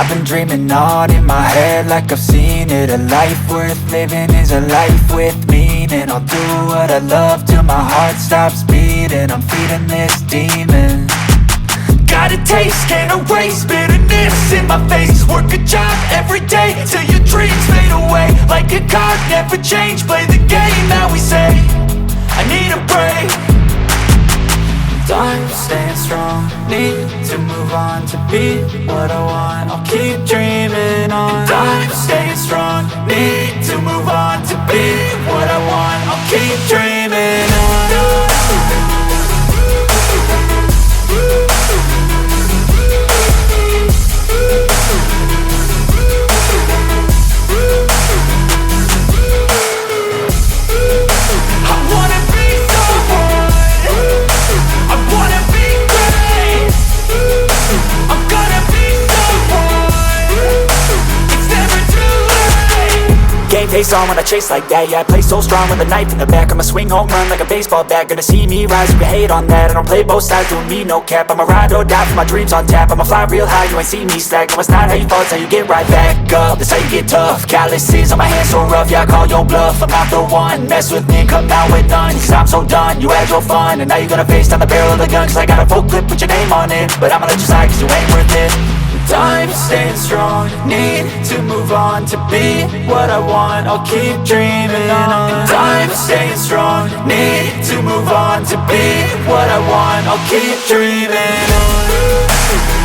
I've been dreaming on in my head like I've seen it. A life worth living is a life with meaning. I'll do what I love till my heart stops beating. I'm feeding this demon. Got a taste, can't erase bitterness in my face. Work a job every day till your dreams fade away. Like a card, never change, play the game that we say. I need a break. Time staying strong, need to move on to be what I want. I'll keep dreaming on. Time staying strong, need to move on to be what I want. I'll keep dreaming on. Face on when I chase like that. Yeah, I play so strong with a knife in the back. I'ma swing home run like a baseball bat. Gonna see me rise, you can hate on that. I don't play both sides, doing me no cap. I'ma ride or die for my dreams on tap. I'ma fly real high, you ain't see me slack. No, it's not how you fall, it's how you get right back up. That's how you get tough. Calluses on my hands so rough, yeah, I call your bluff. I'm not the one, mess with me and come out with none. Cause I'm so done, you had your fun. And now you're gonna face down the barrel of the gun. Cause I got a full clip with your name on it. But I'ma let you slide cause you ain't worth it. Time staying strong, need to move on to be what I want. I'll keep dreaming on. Time staying strong, need to move on to be what I want. I'll keep dreaming on.